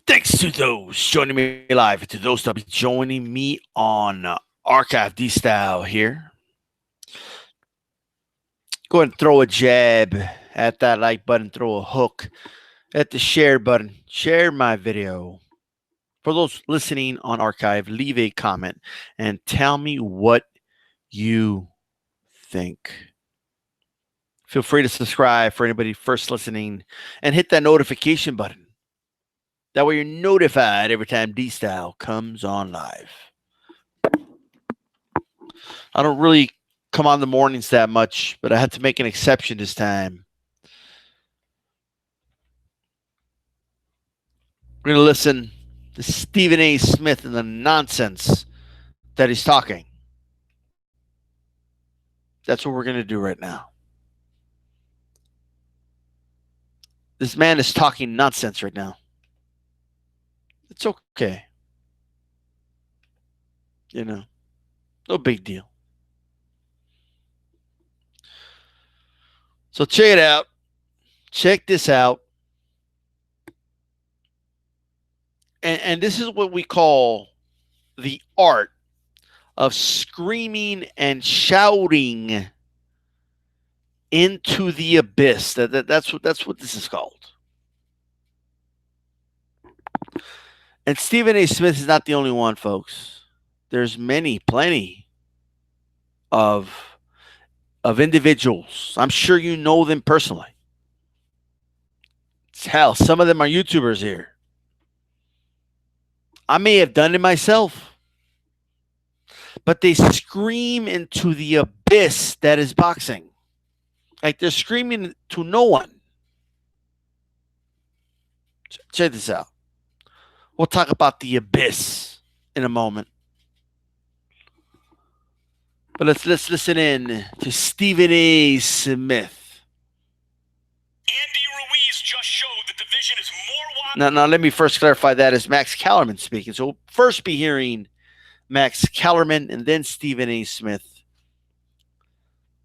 Thanks to those joining me live, and to those that will be joining me on Archive D Style here. Go ahead and throw a jab at that like button, throw a hook at the share button. Share my video. For those listening on Archive, leave a comment and tell me what you think. Feel free to subscribe for anybody first listening and hit that notification button. That way you're notified every time D Style comes on live. I don't really come on the mornings that much, but I had to make an exception this time. We're going to listen to Stephen A. Smith and the nonsense that he's talking. That's what we're going to do right now. This man is talking nonsense right now. It's okay. You know, no big deal. So check it out. Check this out. And this is what we call the art of screaming and shouting into the abyss. That's what this is called. And Stephen A. Smith is not the only one, folks. There's plenty of individuals. I'm sure you know them personally. Hell, some of them are YouTubers here. I may have done it myself. But they scream into the abyss that is boxing. Like they're screaming to no one. Check this out. We'll talk about the abyss in a moment. But let's listen in to Stephen A. Smith. Andy Ruiz just showed the division is more Now, let me first clarify that as Max Kellerman speaking. So we'll first be hearing Max Kellerman and then Stephen A. Smith.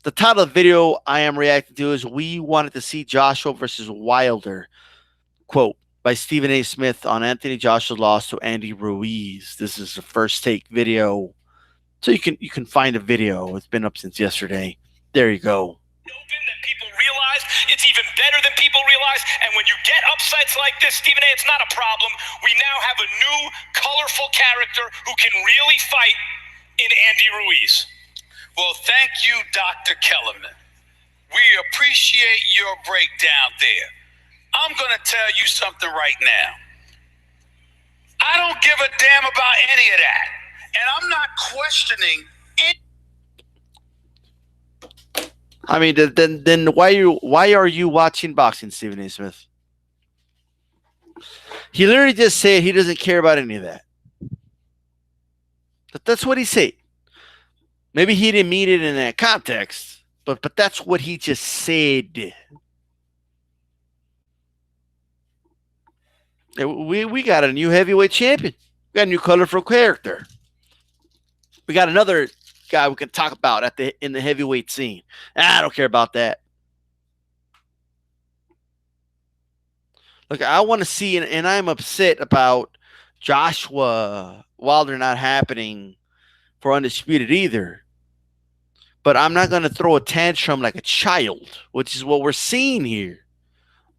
The title of the video I am reacting to is "We Wanted to See Joshua versus Wilder." Quote by Stephen A. Smith on Anthony Joshua's loss to Andy Ruiz. This is the first take video. So you can find a video. It's been up since yesterday. There you go. Open that people realize it's even better than people realize. And when you get upsets like this, Stephen A., it's not a problem. We now have a new, colorful character who can really fight in Andy Ruiz. Well, thank you, Dr. Kellerman. We appreciate your breakdown there. I'm going to tell you something right now. I don't give a damn about any of that. And I'm not questioning it. I mean, then why are you watching boxing, Stephen A. Smith? He literally just said he doesn't care about any of that. But that's what he said. Maybe he didn't mean it in that context, but that's what he just said. We got a new heavyweight champion. We got a new colorful character. We got another guy we can talk about in the heavyweight scene. I don't care about that. Look, I want to see, and I'm upset about Joshua Wilder not happening for Undisputed either. But I'm not going to throw a tantrum like a child, which is what we're seeing here.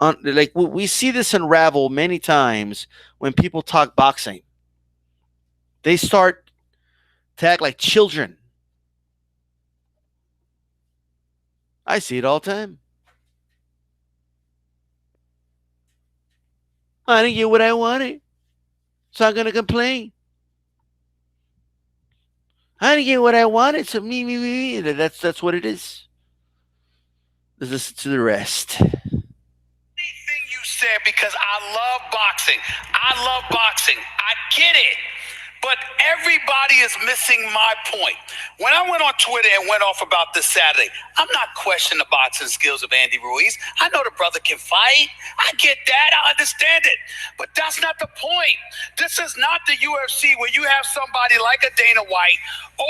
Like we see this unravel many times when people talk boxing. They start to act like children. I see it all the time. I didn't get what I wanted, so I'm going to complain. I didn't get what I wanted, so me. That's what it is. Let's listen to the rest. Anything you said, because I love boxing. I love boxing. I get it. But everybody is missing my point. When I went on Twitter and went off about this Saturday, I'm not questioning the boxing skills of Andy Ruiz. I know the brother can fight. I get that. I understand it. But that's not the point. This is not the UFC where you have somebody like a Dana White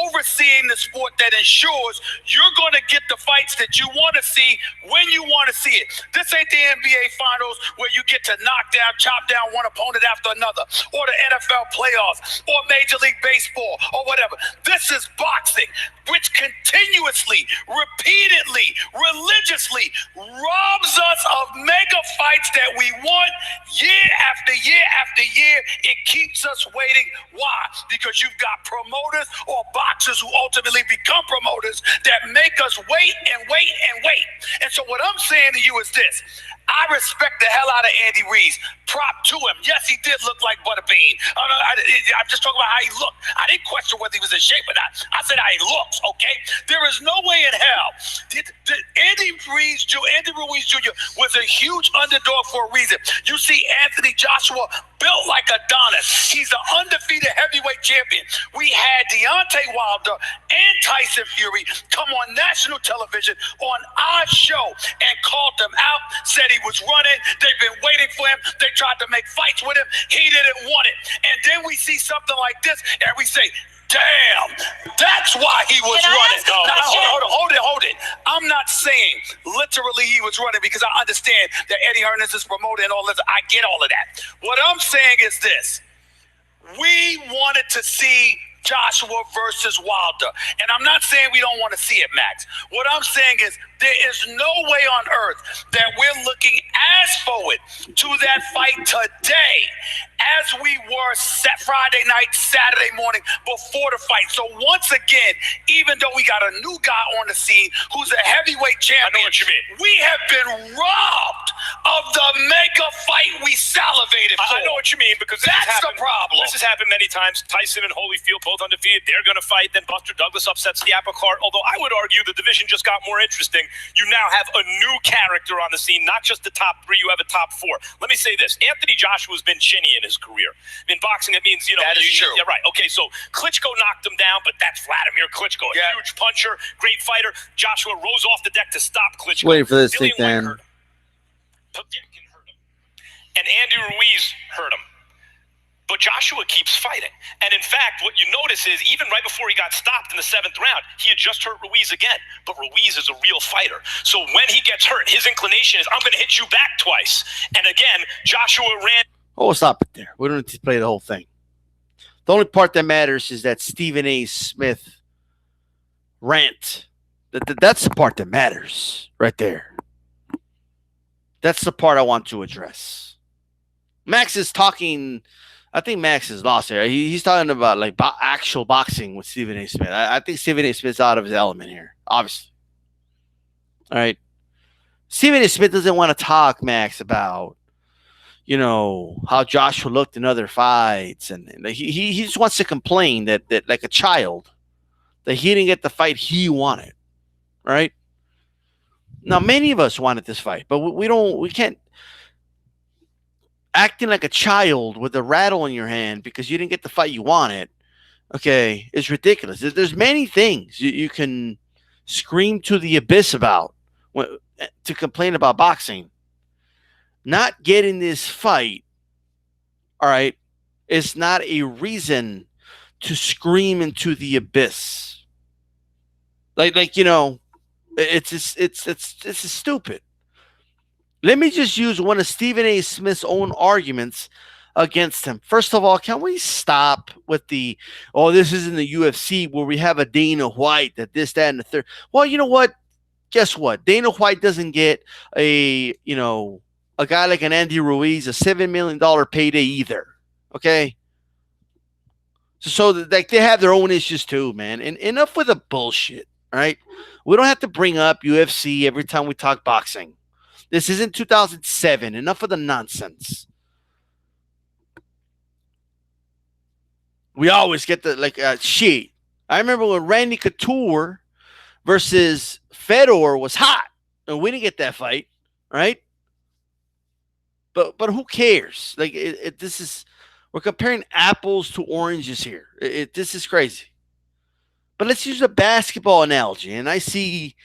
overseeing the sport that ensures you're going to get the fights that you want to see when you want to see it. This ain't the NBA Finals where you get to knock down, chop down one opponent after another, or the NFL playoffs, or Major League Baseball, or whatever. This is boxing, which continuously, repeatedly, religiously robs us of mega fights that we want year after year after year. It keeps us waiting. Why? Because you've got promoters or boxers who ultimately become promoters that make us wait and wait and wait. And so what I'm saying to you is this. I respect the hell out of Andy Ruiz. Prop to him. Yes, he did look like Butterbean. I'm just talking about how he looked. I didn't question whether he was in shape or not. I said how he looks, okay? There is no way in hell. Andy Ruiz Jr. was a huge underdog for a reason. You see Anthony Joshua built like Adonis. He's an undefeated heavyweight champion. We had Deontay Wilder and Tyson Fury come on national television on our show and called them out, said he was running. They've been waiting for him. They tried to make fights with him. He didn't want it. And then we see something like this and we say, damn, that's why he was running. Now, hold it. I'm not saying literally he was running because I understand that Eddie Hearn is promoted and all this. I get all of that. What I'm saying is this. We wanted to see Joshua versus Wilder. And I'm not saying we don't want to see it, Max. What I'm saying is there is no way on earth that we're looking as forward to that fight today as we were Friday night, Saturday morning before the fight. So once again, even though we got a new guy on the scene who's a heavyweight champion, I know what you mean. We have been robbed of the mega fight we salivated for. I know what you mean because that's the problem. This has happened many times. Tyson and Holyfield both undefeated. They're going to fight. Then Buster Douglas upsets the apple cart. Although I would argue the division just got more interesting. You now have a new character on the scene, not just the top three. You have a top four. Let me say this. Anthony Joshua's been chinny in his career. In boxing, it means, that is true. Yeah, right. Okay, so Klitschko knocked him down, but that's Vladimir Klitschko. A huge puncher, great fighter. Joshua rose off the deck to stop Klitschko. Waiting for this thing, Dan. And Andy Ruiz hurt him. But Joshua keeps fighting. And in fact, what you notice is even right before he got stopped in the 7th round, he had just hurt Ruiz again. But Ruiz is a real fighter. So when he gets hurt, his inclination is, I'm going to hit you back twice. And again, Joshua ran. Oh, stop it there. We don't need to play the whole thing. The only part that matters is that Stephen A. Smith rant. That's the part that matters right there. That's the part I want to address. Max is talking. I think Max is lost here. He's talking about like actual boxing with Stephen A. Smith. I think Stephen A. Smith's out of his element here, obviously. All right. Stephen A. Smith doesn't want to talk, Max, about, how Joshua looked in other fights. And he just wants to complain that like a child, that he didn't get the fight he wanted. Right? Now, many of us wanted this fight, but we can't. Acting like a child with a rattle in your hand because you didn't get the fight you wanted, okay, is ridiculous. There's many things you can scream to the abyss about to complain about boxing. Not getting this fight, all right, is not a reason to scream into the abyss. It's stupid. Let me just use one of Stephen A. Smith's own arguments against him. First of all, can we stop with this isn't the UFC where we have a Dana White, that this, that, and the third. Well, you know what? Guess what? Dana White doesn't get a guy like an Andy Ruiz a $7 million payday either. Okay? So they have their own issues too, man. And enough with the bullshit, right? We don't have to bring up UFC every time we talk boxing. This isn't 2007. Enough of the nonsense. We always get the shit. I remember when Randy Couture versus Fedor was hot, and we didn't get that fight, right? But who cares? This is We're comparing apples to oranges here. This is crazy. But let's use a basketball analogy. And I see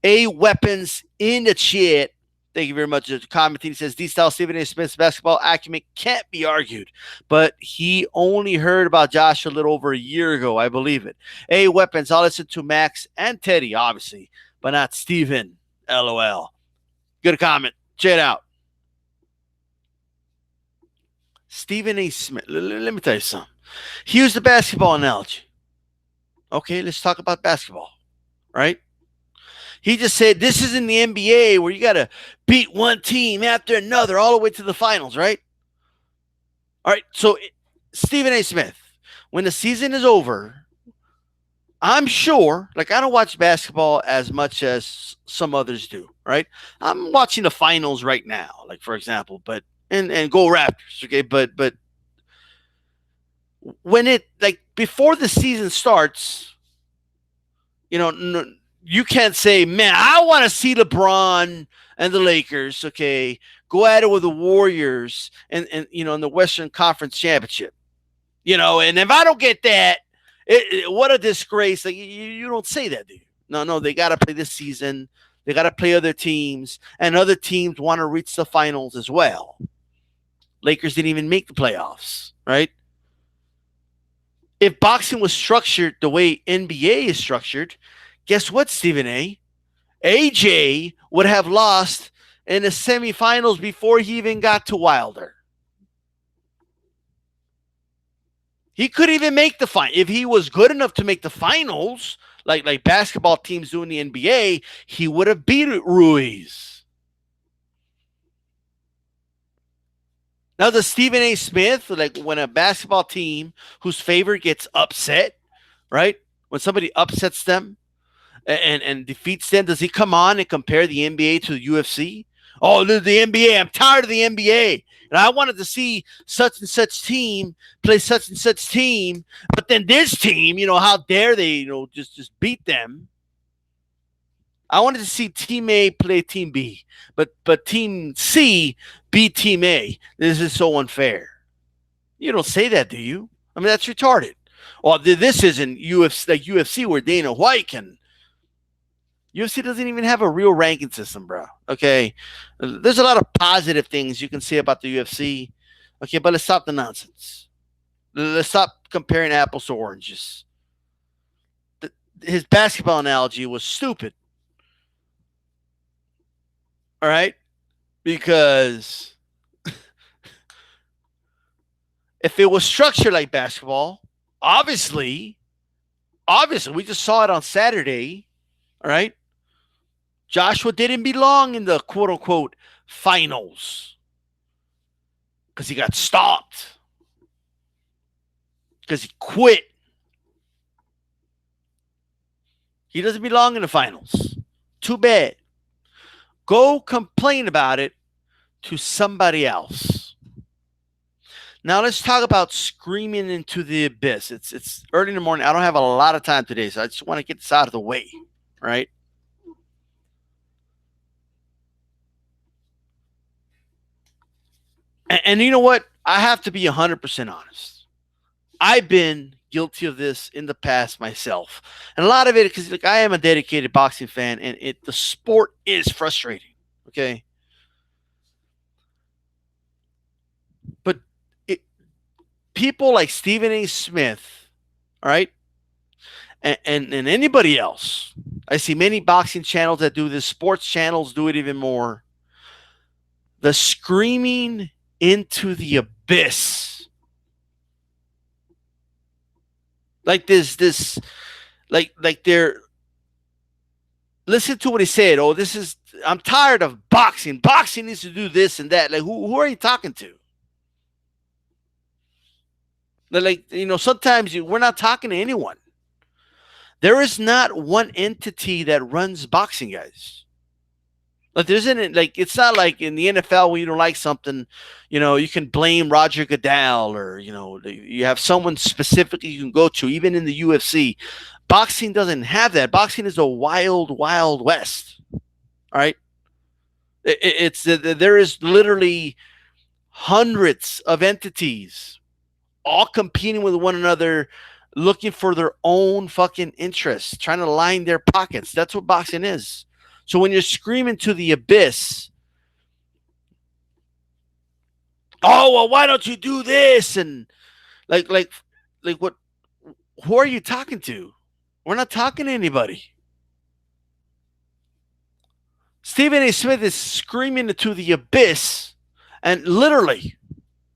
A Weapons in the chat. Thank you very much. The commenting says D-Style Stephen A. Smith's basketball acumen can't be argued, but he only heard about Josh a little over a year ago. I believe it. A Weapons, I'll listen to Max and Teddy, obviously, but not Steven. LOL. Good comment. Check it out. Stephen A. Smith. Let me tell you something. He used the basketball analogy. Okay, let's talk about basketball, right? He just said this isn't the NBA where you got to beat one team after another all the way to the finals, right? All right, so Stephen A. Smith, when the season is over, I'm sure, like I don't watch basketball as much as some others do, right? I'm watching the finals right now, like for example, but and go Raptors, okay? But when it like before the season starts, you know, you can't say, man, I want to see LeBron and the Lakers, okay, go at it with the Warriors and you know, in the Western Conference Championship, you know, and if I don't get that, what a disgrace. Like you don't say that, do you? No, they got to play this season. They got to play other teams, and other teams want to reach the finals as well. Lakers didn't even make the playoffs, right? If boxing was structured the way NBA is structured, guess what, Stephen A? AJ would have lost in the semifinals before he even got to Wilder. He could even make the final. If he was good enough to make the finals, like basketball teams do in the NBA, he would have beat Ruiz. Now, the Stephen A. Smith, like when a basketball team whose favorite gets upset, right? When somebody upsets them and defeats them, does he come on and compare the NBA to the UFC? Oh, the NBA. I'm tired of the NBA. And I wanted to see such and such team play such and such team. But then this team, you know, how dare they, you know, just beat them? I wanted to see Team A play Team B, but Team C beat Team A. This is so unfair. You don't say that, do you? I mean, that's retarded. Well, this isn't UFC where Dana White can. UFC doesn't even have a real ranking system, bro. Okay, there's a lot of positive things you can say about the UFC. Okay, but let's stop the nonsense. Let's stop comparing apples to oranges. His basketball analogy was stupid. All right? Because if it was structured like basketball, obviously, we just saw it on Saturday. All right? Joshua didn't belong in the quote unquote finals because he got stopped, because he quit. He doesn't belong in the finals. Too bad. Go complain about it to somebody else. Now let's talk about screaming into the abyss. It's early in the morning. I don't have a lot of time today, so I just want to get this out of the way, right? And you know what? I have to be 100% honest. I've been guilty of this in the past myself. And a lot of it, because like, I am a dedicated boxing fan, and the sport is frustrating. Okay. But people like Stephen A. Smith, all right, and anybody else, I see many boxing channels that do this, sports channels do it even more. The screaming into the abyss. Like this, like they're, listen to what he said. Oh, I'm tired of boxing. Boxing needs to do this and that. Like, who are you talking to? Like, you know, sometimes we're not talking to anyone. There is not one entity that runs boxing, guys. Like, there isn't, like, it's not like in the NFL when you don't like something, you know, you can blame Roger Goodell, or, you know, you have someone specifically you can go to, even in the UFC. Boxing doesn't have that. Boxing is a wild, wild west. All right. There is literally hundreds of entities all competing with one another, looking for their own fucking interests, trying to line their pockets. That's what boxing is. So when you're screaming to the abyss, oh well, why don't you do this? And like what? Who are you talking to? We're not talking to anybody. Stephen A. Smith is screaming into the abyss, and literally,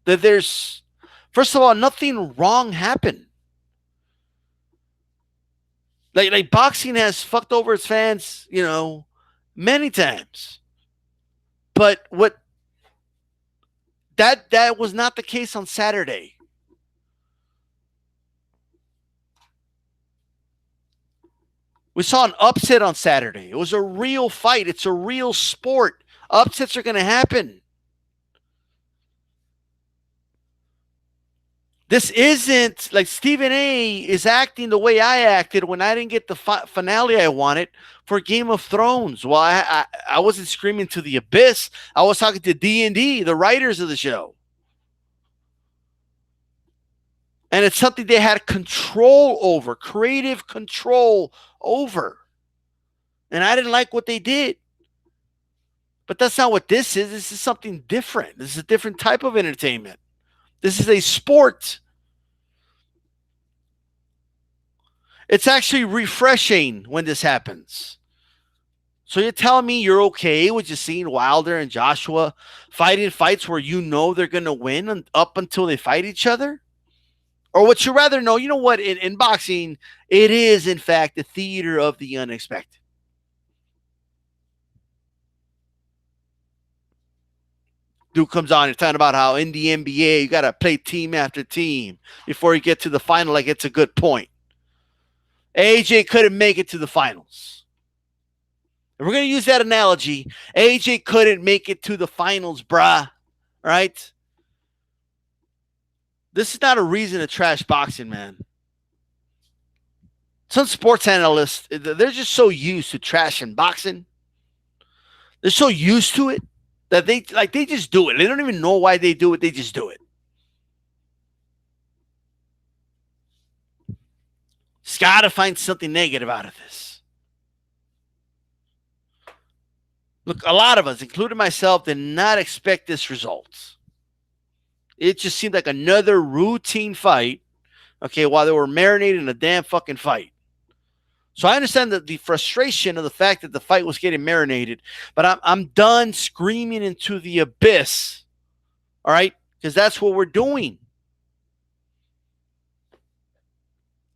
that there's, first of all, nothing wrong happened. Like boxing has fucked over its fans, many times. But that was not the case on Saturday. We saw an upset on Saturday. It was a real fight. It's a real sport. Upsets are going to happen. This isn't like Stephen A. is acting the way I acted when I didn't get the finale I wanted for Game of Thrones. Well, I wasn't screaming to the abyss. I was talking to D&D, the writers of the show. And it's something they had control over, creative control over. And I didn't like what they did. But that's not what this is. This is something different. This is a different type of entertainment. This is a sport. It's actually refreshing when this happens. So you're telling me you're okay with just seeing Wilder and Joshua fighting fights where you know they're going to win up until they fight each other? Or would you rather know, you know what, in boxing, it is, in fact, the theater of the unexpected. Dude comes on and talking about how in the NBA, you got to play team after team before you get to the final. Like, it's a good point. AJ couldn't make it to the finals. If we're going to use that analogy, AJ couldn't make it to the finals, bruh. Right? This is not a reason to trash boxing, man. Some sports analysts, they're just so used to trashing boxing. They're so used to it that they just do it. They don't even know why they do it. They just do it. Just got to find something negative out of this. Look, a lot of us, including myself, did not expect this result. It just seemed like another routine fight, okay, while they were marinating a damn fucking fight. So I understand the frustration of the fact that the fight was getting marinated, but I'm done screaming into the abyss, all right? Because that's what we're doing.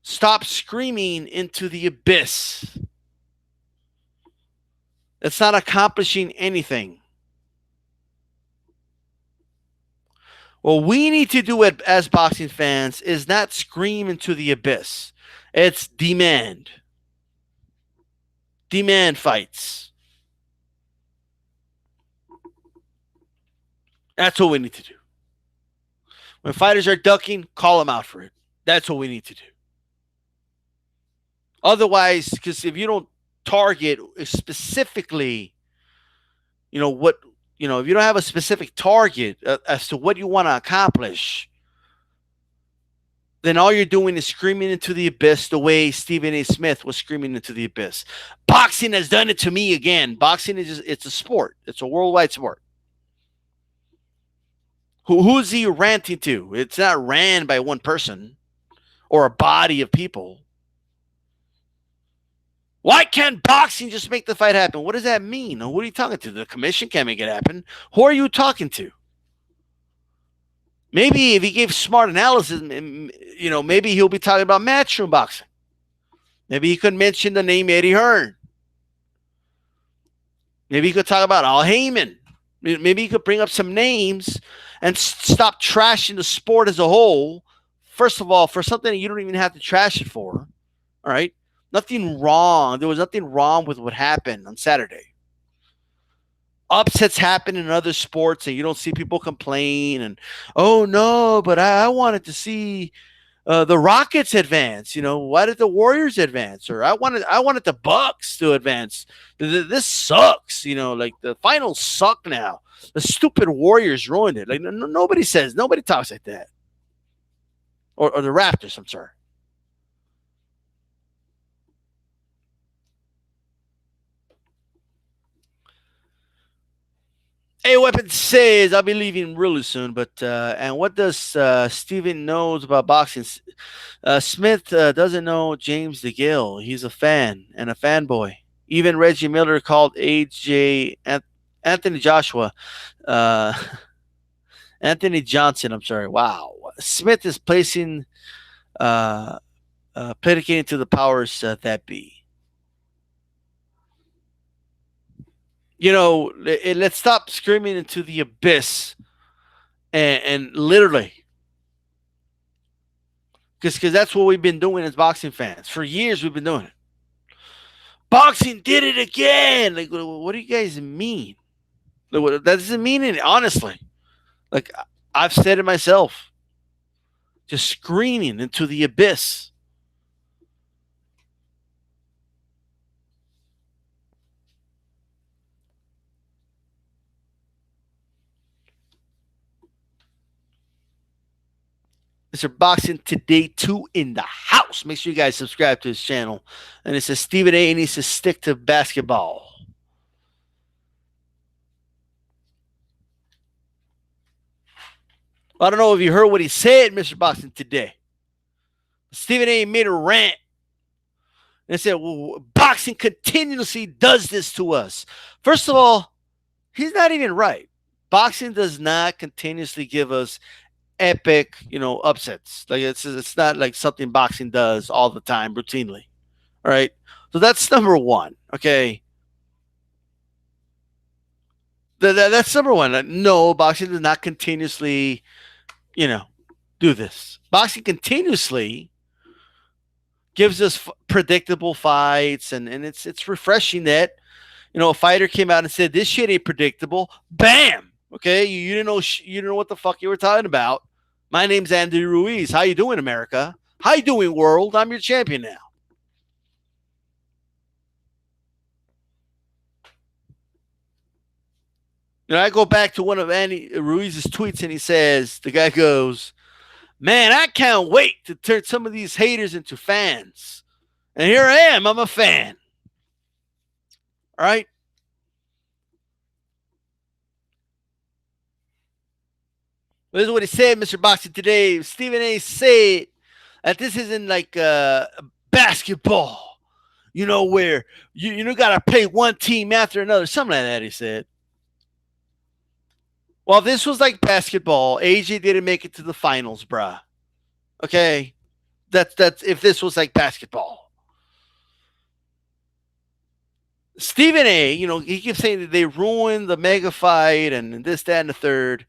Stop screaming into the abyss. It's not accomplishing anything. What we need to do as boxing fans is not scream into the abyss. It's demand. Demand fights. That's what we need to do. When fighters are ducking, call them out for it. That's what we need to do. Otherwise, because if you don't target specifically, if you don't have a specific target as to what you want to accomplish, then all you're doing is screaming into the abyss the way Stephen A. Smith was screaming into the abyss. Boxing has done it to me again. Boxing it's a sport. It's a worldwide sport. Who's he ranting to? It's not ran by one person or a body of people. Why can't boxing just make the fight happen? What does that mean? What are you talking to? The commission can't make it happen. Who are you talking to? Maybe if he gave smart analysis, maybe he'll be talking about matchroom boxing. Maybe he could mention the name Eddie Hearn. Maybe he could talk about Al Heyman. Maybe he could bring up some names and stop trashing the sport as a whole. First of all, for something that you don't even have to trash it for. All right? Nothing wrong. There was nothing wrong with what happened on Saturday. Upsets happen in other sports and you don't see people complain and, oh no, but I wanted to see the Rockets advance. Why did the Warriors advance? Or I wanted the Bucks to advance. This sucks. Like the finals suck now. The stupid Warriors ruined it. Like nobody talks like that. or the Raptors, I'm sorry. A Weapon says, I'll be leaving really soon, but and what does Steven knows about boxing? Smith doesn't know James DeGill. He's a fan and a fanboy. Even Reggie Miller called Anthony Joshua, uh, Anthony Johnson. I'm sorry. Wow. Smith is placing, predicating to the powers that be. You know, let's stop screaming into the abyss and literally, because that's what we've been doing as boxing fans for years. We've been doing it. Boxing did it again. Like, what do you guys mean? That doesn't mean it, honestly. Like, I've said it myself. Just screaming into the abyss. Mr. Boxing Today 2 in the house. Make sure you guys subscribe to his channel. And it says Stephen A. needs to stick to basketball. I don't know if you heard what he said, Mr. Boxing Today. Stephen A. made a rant. And said, well, boxing continuously does this to us. First of all, he's not even right. Boxing does not continuously give us epic, upsets. Like it's not like something boxing does all the time, routinely. All right. So that's number one. Okay. That's number one. No, boxing does not continuously, do this. Boxing continuously gives us predictable fights, and it's refreshing that, a fighter came out and said this shit ain't predictable. Bam. Okay, you didn't know what the fuck you were talking about. My name's Andy Ruiz. How you doing, America? How you doing, world? I'm your champion now. I go back to one of Andy Ruiz's tweets, and he says, the guy goes, man, I can't wait to turn some of these haters into fans. And here I am. I'm a fan. All right? This is what he said, Mr. Boxing Today. Stephen A. said that this isn't like basketball, where you got to play one team after another. Something like that, he said. Well, if this was like basketball, AJ didn't make it to the finals, bruh. Okay? That's if this was like basketball. Stephen A., he keeps saying that they ruined the mega fight and this, that, and the third.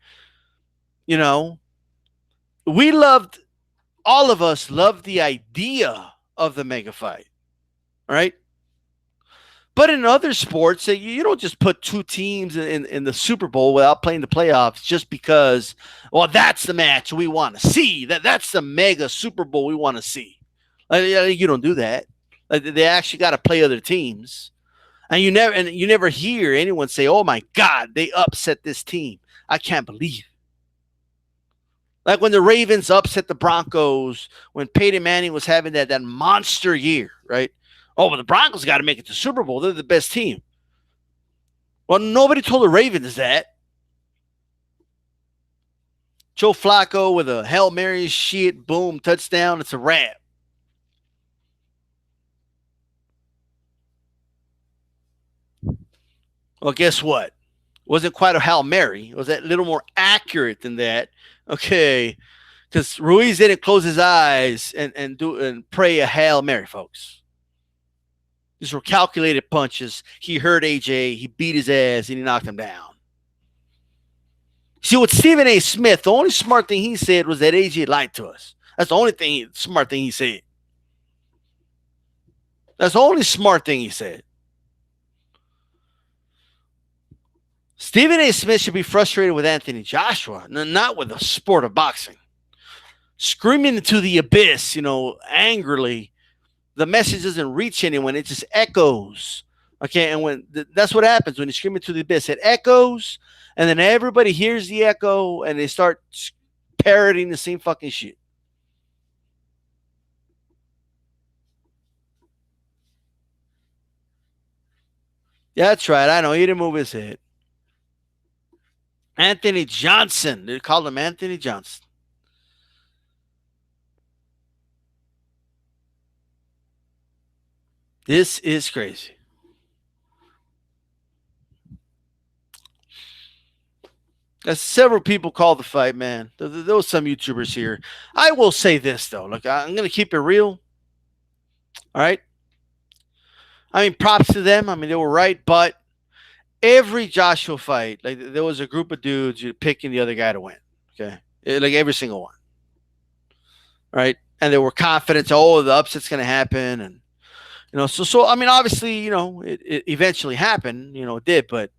All of us loved the idea of the mega fight, right? But in other sports, you don't just put two teams in the Super Bowl without playing the playoffs just because, well, that's the match we want to see. That's the mega Super Bowl we want to see. You don't do that. They actually got to play other teams, and you never hear anyone say, "Oh my God, they upset this team. I can't believe it." Like when the Ravens upset the Broncos, when Peyton Manning was having that monster year, right? Oh, but the Broncos got to make it to Super Bowl. They're the best team. Well, nobody told the Ravens that. Joe Flacco with a Hail Mary shit, boom, touchdown. It's a wrap. Well, guess what? It wasn't quite a Hail Mary. It was a little more accurate than that. Okay, because Ruiz didn't close his eyes and pray a Hail Mary, folks. These were calculated punches. He hurt AJ. He beat his ass, and he knocked him down. See, with Stephen A. Smith, the only smart thing he said was that AJ lied to us. That's the only smart thing he said. That's the only smart thing he said. Stephen A. Smith should be frustrated with Anthony Joshua, not with the sport of boxing. Screaming into the abyss, angrily, the message doesn't reach anyone. It just echoes. Okay, and that's what happens when you scream into the abyss. It echoes, and then everybody hears the echo, and they start parroting the same fucking shit. Yeah, that's right. I know. He didn't move his head. Anthony Johnson. They called him Anthony Johnson. This is crazy. Several people called the fight, man. There was some YouTubers here. I will say this, though. Look, I'm going to keep it real. All right. I mean, props to them. I mean, they were right. But every Joshua fight, like there was a group of dudes picking the other guy to win. Okay. Like every single one. Right. And they were confident, oh, the upset's going to happen. And, so I mean, obviously, it eventually happened, it did. But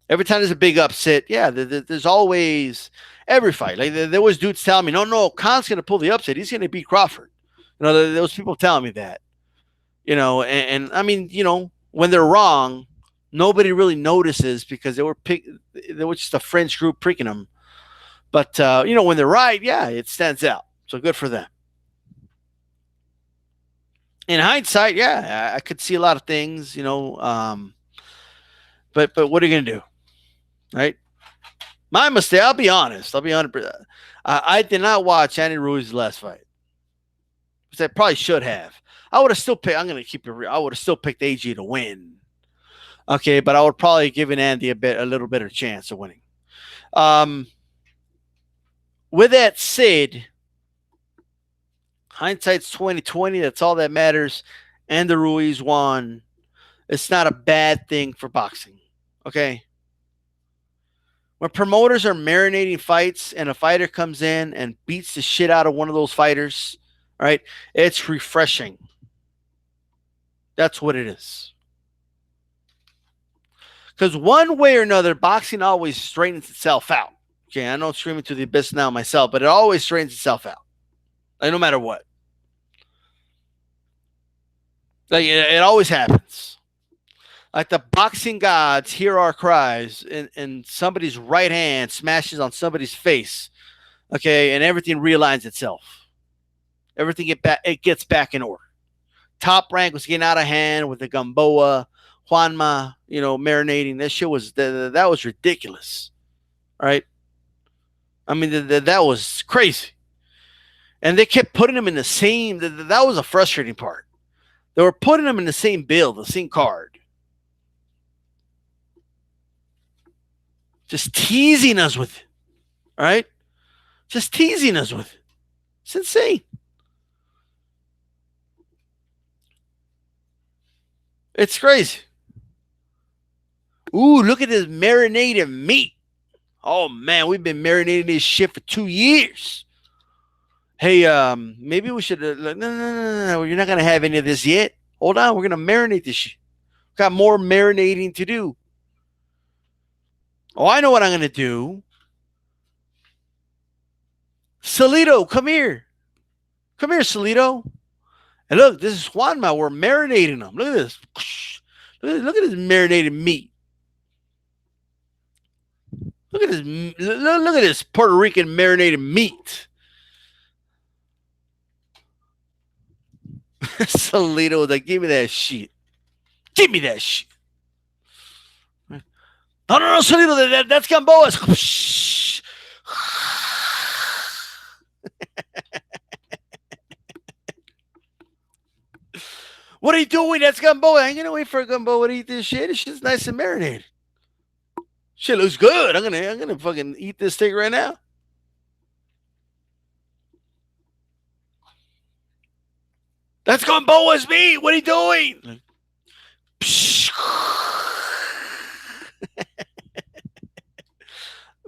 every time there's a big upset, yeah, there's always every fight. Like there was dudes telling me, no, Khan's going to pull the upset. He's going to beat Crawford. There was people telling me that, and I mean, when they're wrong, nobody really notices because they were just a French group pricking them. But, when they're right, yeah, it stands out. So good for them. In hindsight, yeah, I could see a lot of things, but what are you going to do? Right? My mistake, I'll be honest. I did not watch Andy Ruiz's last fight. Which I probably should have. I would have still picked, I'm going to keep it real. I would have still picked AG to win. Okay, but I would probably given Andy a little better chance of winning. With that said, hindsight's 2020. That's all that matters. And the Ruiz won. It's not a bad thing for boxing. Okay. When promoters are marinating fights and a fighter comes in and beats the shit out of one of those fighters, right? It's refreshing. That's what it is. Because one way or another, boxing always straightens itself out. Okay, I know I'm screaming to the abyss now myself, but it always straightens itself out. Like, no matter what. Like, it always happens. Like the boxing gods hear our cries and somebody's right hand smashes on somebody's face. Okay, and everything realigns itself. Everything it gets back in order. Top Rank was getting out of hand with the Gamboa, Juanma, marinating. That shit that was ridiculous. Right? I mean, that was crazy. And they kept putting him in the same, that was a frustrating part. They were putting him in the same bill, the same card. Just teasing us with it. Right? Just teasing us with it. It's insane. It's crazy. Ooh, look at this marinated meat. Oh, man, we've been marinating this shit for 2 years. Hey, maybe we should... No, you're not going to have any of this yet. Hold on, we're going to marinate this shit. Got more marinating to do. Oh, I know what I'm going to do. Salito, come here. Come here, Salito. And look, this is Juanma. We're marinating them. Look at this. Look at this marinated meat. Look at this Puerto Rican marinated meat. Salito was like, give me that shit. Give me that shit. No, Salito, that's Gamboa. What are you doing? That's Gamboa. I ain't gonna wait for Gamboa to eat this shit. This shit's nice and marinated. Shit looks good. I'm gonna fucking eat this steak right now. That's Gamboa's meat. What are you doing?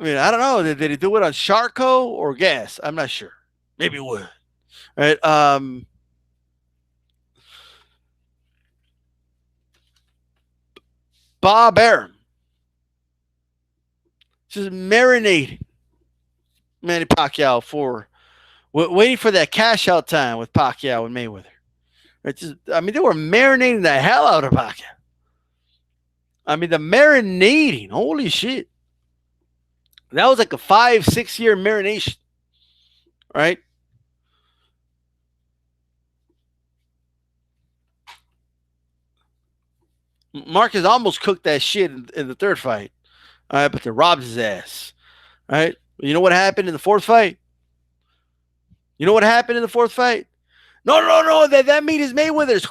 I mean, I don't know. Did he do it on charcoal or gas? I'm not sure. Maybe it would. All right. Bob Arum. Just marinating Manny Pacquiao for waiting for that cash out time with Pacquiao and Mayweather. Right? They were marinating the hell out of Pacquiao. I mean, the marinating, holy shit. That was like a 5-6 year marination, right? Marcus almost cooked that shit in the third fight. All right, but they robbed his ass. All right. You know what happened in the fourth fight? You know what happened in the fourth fight? No. That meat is Mayweather's.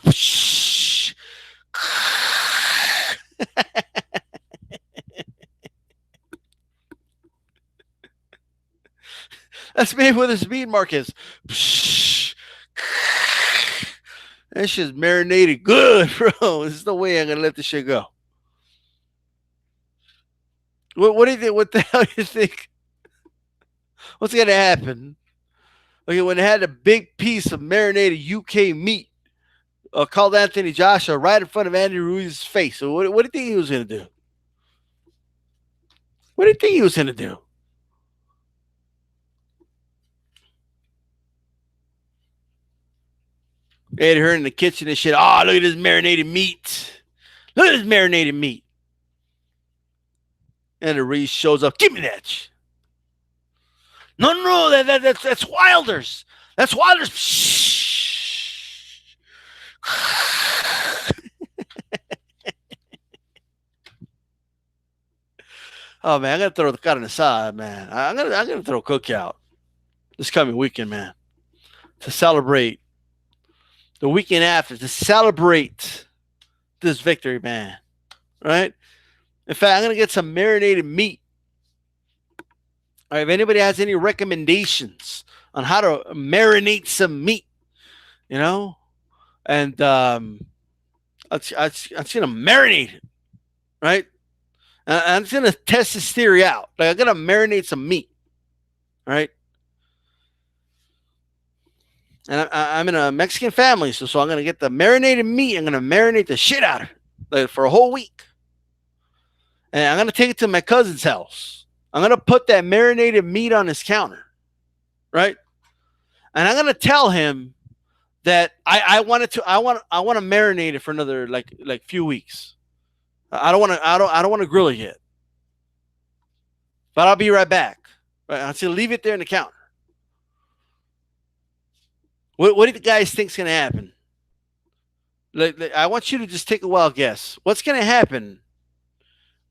That's Mayweather's meat, Marcus. That shit's marinated good, bro. There's no way I'm gonna let this shit go. What do you think? What the hell do you think? What's gonna happen? Okay, when they had a big piece of marinated UK meat called Anthony Joshua right in front of Andy Ruiz's face. So what do you think he was gonna do? What do you think he was gonna do? They had her in the kitchen and shit. Oh, look at this marinated meat. Look at this marinated meat. And the Ruiz shows up. Give me that. No, that's Wilder's. That's Wilder's. Oh man, I gotta throw the cut on the side, man. I'm gonna throw a cookout this coming weekend, man, to celebrate the weekend after, to celebrate this victory, man. Right? In fact, I'm gonna get some marinated meat. All right, if anybody has any recommendations on how to marinate some meat, you know, and I'm just gonna marinate it, right? I'm just gonna test this theory out. Like I'm gonna marinate some meat, right? And I'm in a Mexican family, so I'm gonna get the marinated meat. I'm gonna marinate the shit out of it like, for a whole week, and I'm gonna take it to my cousin's house. I'm gonna put that marinated meat on his counter, right? And I'm gonna tell him that I want to marinate it for another like few weeks. I don't want to grill it yet, but I'll be right back. Right, I'm gonna leave it there in the counter. What do you guys think's gonna happen? Like, I want you to just take a wild guess. What's gonna happen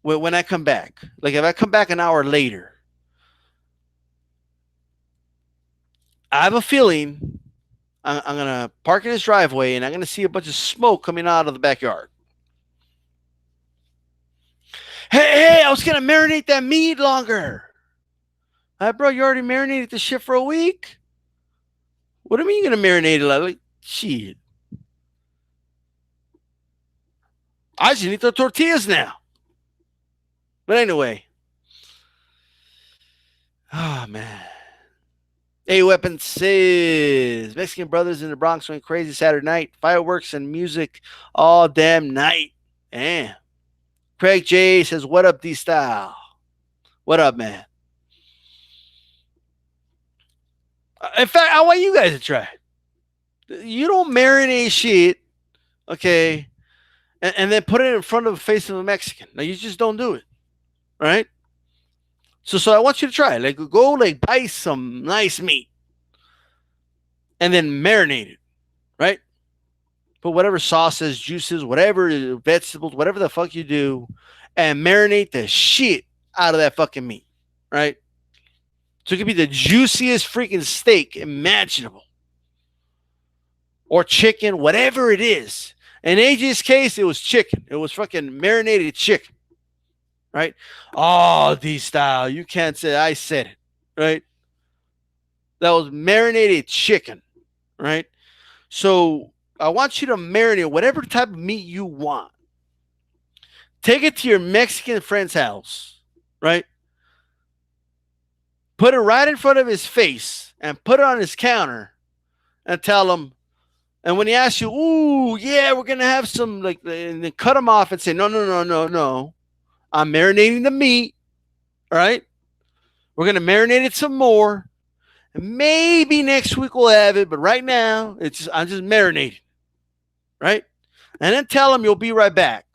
when I come back? Like if I come back an hour later, I have a feeling I'm gonna park in his driveway and I'm gonna see a bunch of smoke coming out of the backyard. Hey, I was gonna marinate that meat longer. Bro, you already marinated the shit for a week. What do you mean you're gonna marinate it? Like shit. I just need the tortillas now. But anyway. Oh man. A Weapon says Mexican brothers in the Bronx went crazy Saturday night. Fireworks and music all damn night. Damn. Craig J says, what up, DStyle? What up, man? In fact, I want you guys to try it. You don't marinate shit, okay, and then put it in front of the face of a Mexican. Like, you just don't do it, right? So I want you to try it. Like, go, like, buy some nice meat and then marinate it, right? Put whatever sauces, juices, whatever, vegetables, whatever the fuck you do, and marinate the shit out of that fucking meat, right? So it could be the juiciest freaking steak imaginable. Or chicken, whatever it is. In AJ's case, it was chicken. It was fucking marinated chicken. Right? Oh, DStyle. You can't say I said it. Right? That was marinated chicken. Right? So I want you to marinate whatever type of meat you want. Take it to your Mexican friend's house. Right? Put it right in front of his face and put it on his counter and tell him. And when he asks you, ooh, yeah, we're going to have some, like, and then cut him off and say, no. I'm marinating the meat. All right. We're going to marinate it some more. And maybe next week we'll have it. But right now, I'm just marinating. Right. And then tell him you'll be right back.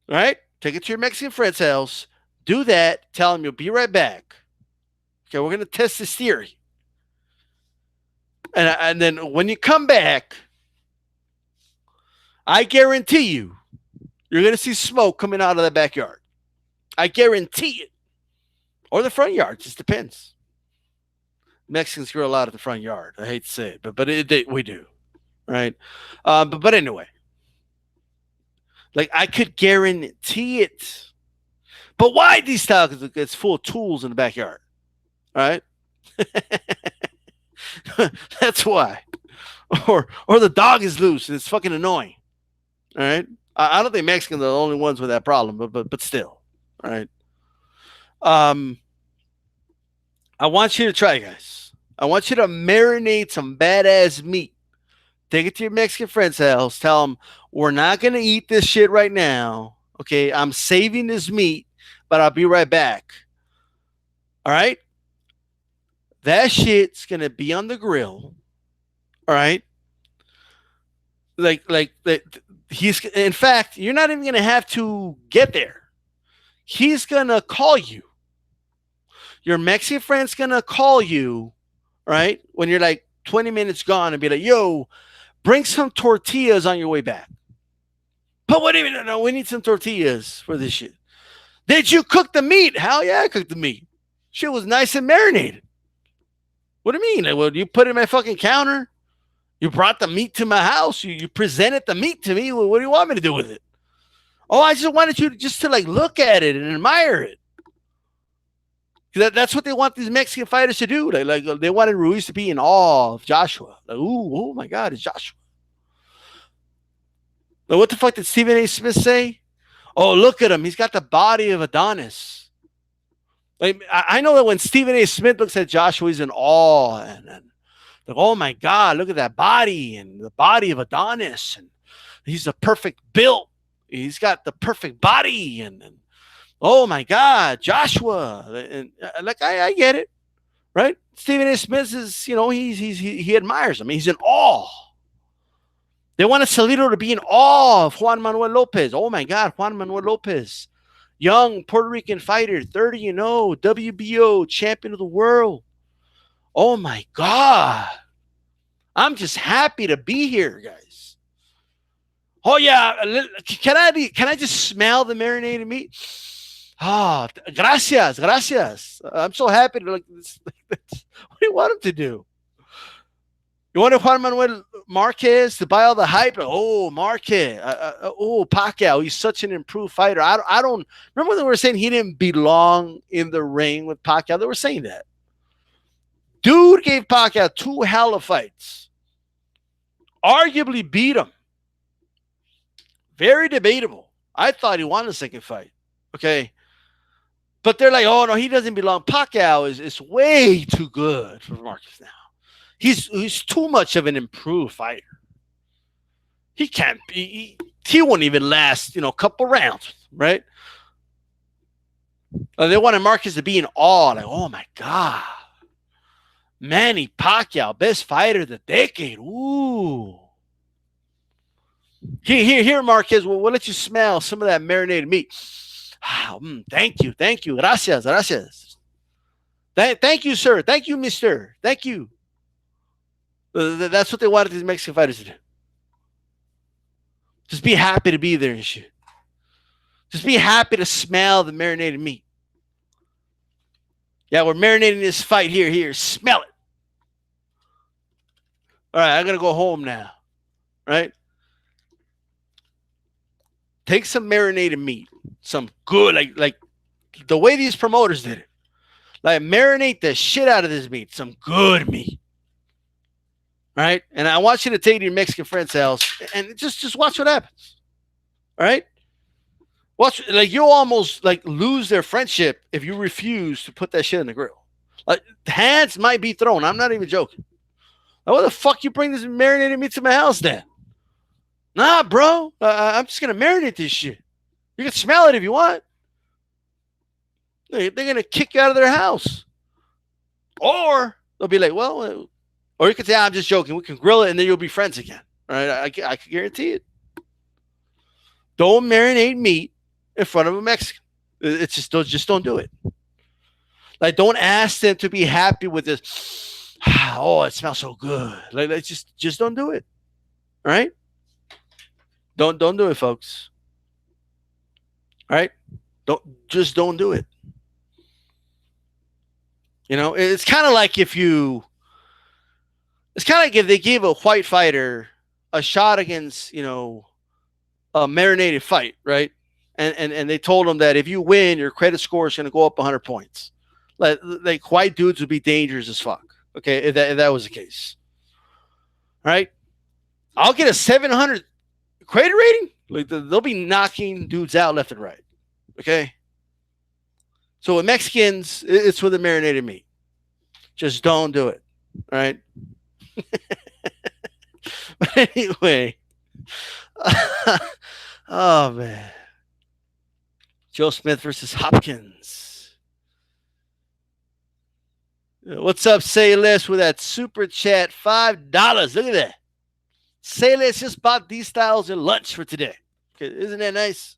All right. Take it to your Mexican friend's house. Do that. Tell him you'll be right back. Okay. We're going to test this theory. And then when you come back, I guarantee you're going to see smoke coming out of the backyard. I guarantee it. Or the front yard. Just depends. Mexicans grill a lot at the front yard. I hate to say it, but we do. Right? But anyway. Like, I could guarantee it. But why DStyle? Because it's full of tools in the backyard. Right? That's why. Or the dog is loose and it's fucking annoying. All right. I don't think Mexicans are the only ones with that problem, but still. All right. I want you to try, guys. I want you to marinate some badass meat. Take it to your Mexican friend's house. Tell them, we're not going to eat this shit right now. Okay. I'm saving this meat, but I'll be right back. All right. That shit's going to be on the grill. All right. Like, he's, in fact, you're not even going to have to get there. He's going to call you. Your Mexican friend's going to call you, right? When you're like 20 minutes gone and be like, yo, bring some tortillas on your way back. But what do you mean? No, we need some tortillas for this shit. Did you cook the meat? Hell yeah, I cooked the meat. Shit was nice and marinated. What do you mean? Like, well, you put it in my fucking counter? You brought the meat to my house. You presented the meat to me. Well, what do you want me to do with it? Oh, I just wanted you to like look at it and admire it. That's what they want these Mexican fighters to do. Like they wanted Ruiz to be in awe of Joshua. Like, ooh, oh my God, it's Joshua. Like, what the fuck did Stephen A. Smith say? Oh, look at him. He's got the body of Adonis. Like, I know that when Stephen A. Smith looks at Joshua, he's in awe and like, oh my God, look at that body and the body of Adonis. And he's a perfect build. He's got the perfect body and oh my God, Joshua. And like, I get it, right? Stephen A. Smith is, he admires him. He's in awe. They want Salito to be in awe of Juan Manuel Lopez. Oh my God, Juan Manuel Lopez. Young Puerto Rican fighter, 30-0, WBO champion of the world. Oh my God. I'm just happy to be here, guys. Oh yeah, can I just smell the marinated meat? Oh, gracias. I'm so happy to like this. What do you want him to do? You want Juan Manuel Marquez to buy all the hype? Oh, Marquez. Oh, Pacquiao. He's such an improved fighter. I don't remember when they were saying he didn't belong in the ring with Pacquiao. They were saying that. Dude gave Pacquiao 2 hell of fights. Arguably beat him. Very debatable. I thought he won the second fight. Okay. But they're like, oh, no, he doesn't belong. Pacquiao is way too good for Marcus now. He's too much of an improved fighter. He can't be. He won't even last, a couple rounds, right? They wanted Marcus to be in awe. Like, oh, my God. Manny Pacquiao, best fighter of the decade. Ooh. Here, Marquez. We'll let you smell some of that marinated meat. Thank you. Gracias. Thank you, sir. Thank you, mister. Thank you. That's what they wanted these Mexican fighters to do. Just be happy to be there and shit. Just be happy to smell the marinated meat. Yeah, we're marinating this fight here. Here, smell it. All right, I'm going to go home now. Right? Take some marinated meat. Some good, like the way these promoters did it. Like, marinate the shit out of this meat. Some good meat. Right? And I want you to take it to your Mexican friend's house and just watch what happens. All right? Watch, like, you'll almost like lose their friendship if you refuse to put that shit in the grill. Like, hands might be thrown. I'm not even joking. Like, what the fuck you bring this marinated meat to my house then? Nah, bro. I'm just going to marinate this shit. You can smell it if you want. They're going to kick you out of their house. Or they'll be like, well, or you can say, I'm just joking. We can grill it and then you'll be friends again. All right? I can guarantee it. Don't marinate meat in front of a Mexican. It's just don't do it. Like, don't ask them to be happy with this. Oh, it smells so good. Like just don't do it. All right? Don't do it, folks. All right? Don't do it. You know, it's kind of like if they gave a white fighter a shot against, a marinated fight, right? And they told him that if you win, your credit score is going to go up 100 points. Like white dudes would be dangerous as fuck. Okay, if that was the case. All right? I'll get a 700 credit rating. Like they'll be knocking dudes out left and right. Okay? So with Mexicans, it's with the marinated meat. Just don't do it. All right? But anyway. Oh, man. Joe Smith versus Hopkins. What's up, Say Less, with that super chat? $5. Look at that. Say Less just bought these styles and lunch for today. Okay, isn't that nice?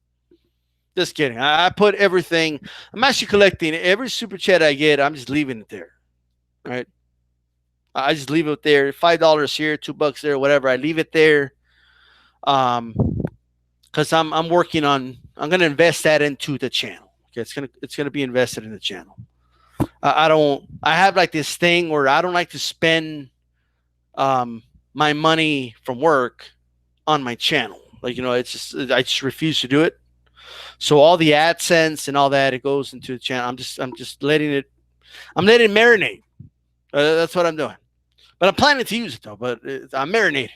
Just kidding. I put everything. I'm actually collecting every super chat I get. I'm just leaving it there. All right. I just leave it there. $5 here, $2 there, whatever. I leave it there. Because I'm working on. I'm gonna invest that into the channel. Okay, it's gonna be invested in the channel. I have like this thing where I don't like to spend my money from work on my channel. Like, I just refuse to do it. So all the AdSense and all that, it goes into the channel. I'm just letting it marinate. That's what I'm doing. But I'm planning to use it though. But I'm marinating.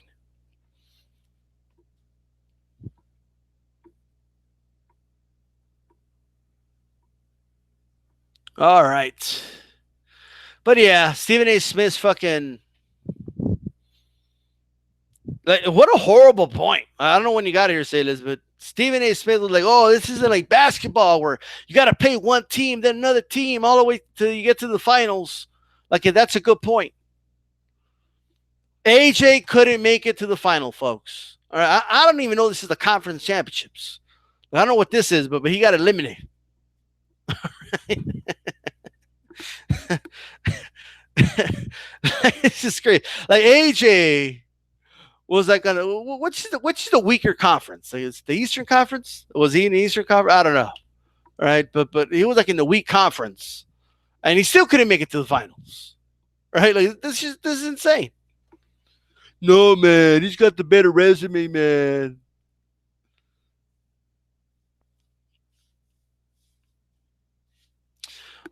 All right. But yeah, Stephen A. Smith's fucking. Like, what a horrible point. I don't know when you got here, say this, but Stephen A. Smith was like, oh, this isn't like basketball where you got to play one team, then another team, all the way till you get to the finals. Like, that's a good point. AJ couldn't make it to the final, folks. All right, I don't even know this is the conference championships. I don't know what this is, but he got eliminated. It's just great. Like AJ was like, what's the weaker conference? Like, it's the Eastern Conference. Was he in the Eastern Conference? I don't know. All right, but he was like in the weak conference, and he still couldn't make it to the finals. Right? Like this is insane. No, man, he's got the better resume, man.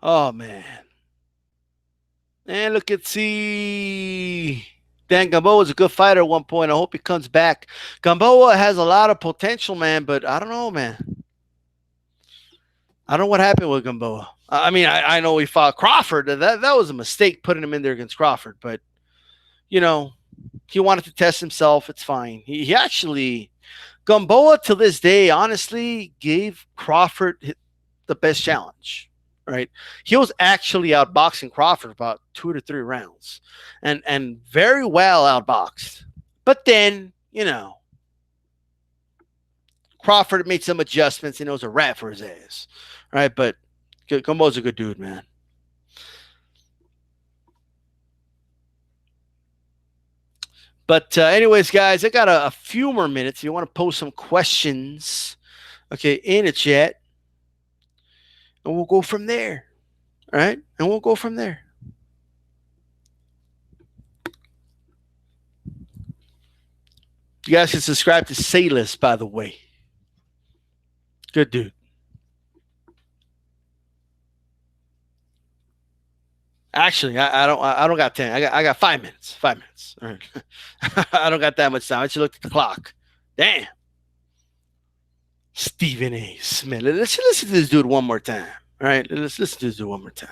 Oh, man. And look at Dan Gamboa was a good fighter at one point. I hope he comes back. Gamboa has a lot of potential, man, but I don't know, man. I don't know what happened with Gamboa. I mean, I know he fought Crawford. That was a mistake putting him in there against Crawford, but he wanted to test himself. It's fine. He actually, Gamboa to this day, honestly, gave Crawford the best challenge. Right, he was actually outboxing Crawford about 2 to 3 rounds, and very well outboxed. But then, Crawford made some adjustments, and it was a wrap for his ass. Right, but Gamboa's a good dude, man. But anyways, guys, I got a few more minutes. If you want to post some questions, okay, in the chat. And we'll go from there. All right? And we'll go from there. You guys can subscribe to Sayless, by the way. Good dude. Actually, I don't got 10. I got 5 minutes. 5 minutes. All right. I don't got that much time. I just looked at the clock. Damn. Stephen A. Smith. Let's listen to this dude one more time. All right, let's listen to this dude one more time.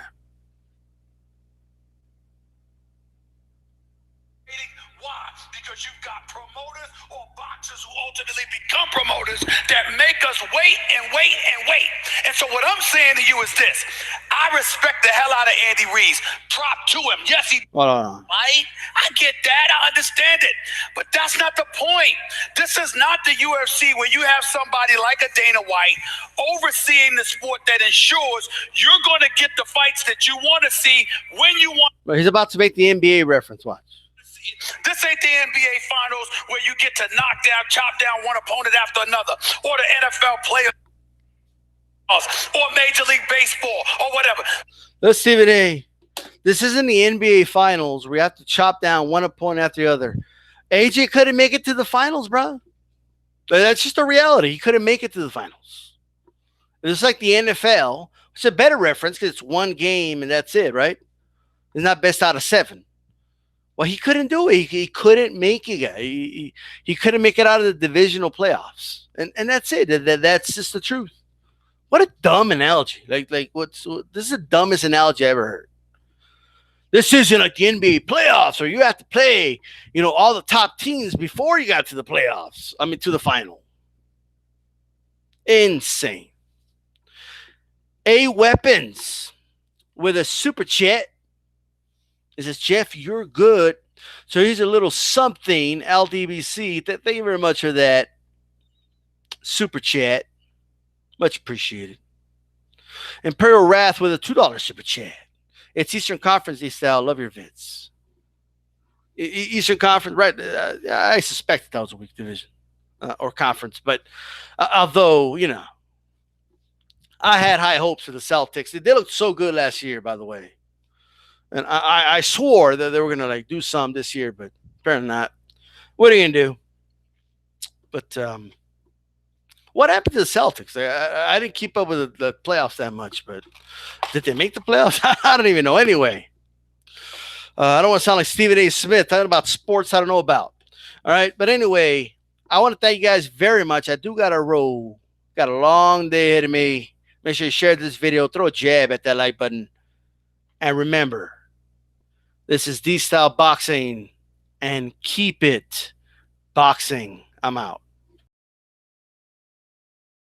Why? Because you've got promoters or boxers who ultimately become promoters that make us wait and wait and wait. And so what I'm saying to you is this. I respect the hell out of Andy Ruiz. Prop to him. Yes, he might. I get that. I understand it. But that's not the point. This is not the UFC where you have somebody like a Dana White overseeing the sport that ensures you're going to get the fights that you want to see when you want. Well, he's about to make the NBA reference. Watch. See This ain't the NBA Finals where you get to knock down, chop down one opponent after another, or the NFL playoffs, or Major League Baseball, or whatever. Let's Stephen A. This isn't the NBA Finals where you have to chop down one opponent after the other. AJ couldn't make it to the finals, bro. That's just a reality. He couldn't make it to the finals. It's like the NFL. It's a better reference because it's one game and that's it, right? It's not best out of 7. Well, he couldn't do it. He couldn't make it. He couldn't make it out of the divisional playoffs, and that's it. That's just the truth. What a dumb analogy! This is the dumbest analogy I ever heard. This isn't like the NBA playoffs, where you have to play, all the top teams before you got to the playoffs. I mean, to the final. Insane. A Weapons with a super chat. It says, Jeff, you're good. So here's a little something, LDBC. Thank you very much for that super chat. Much appreciated. Imperial Wrath with a $2 super chat. It's Eastern Conference, D-Style. Love your vids. Eastern Conference, right? I suspect that was a weak division or conference. But although, I had high hopes for the Celtics. They looked so good last year, by the way. And I swore that they were going to do some this year, but apparently not. What are you going to do? But what happened to the Celtics? I didn't keep up with the playoffs that much, but did they make the playoffs? I don't even know. Anyway, I don't want to sound like Stephen A. Smith talking about sports I don't know about. All right. But anyway, I want to thank you guys very much. I do got to roll. Got a long day ahead of me. Make sure you share this video. Throw a jab at that like button. And remember, this is DStyleBoxing, and keep it boxing. I'm out.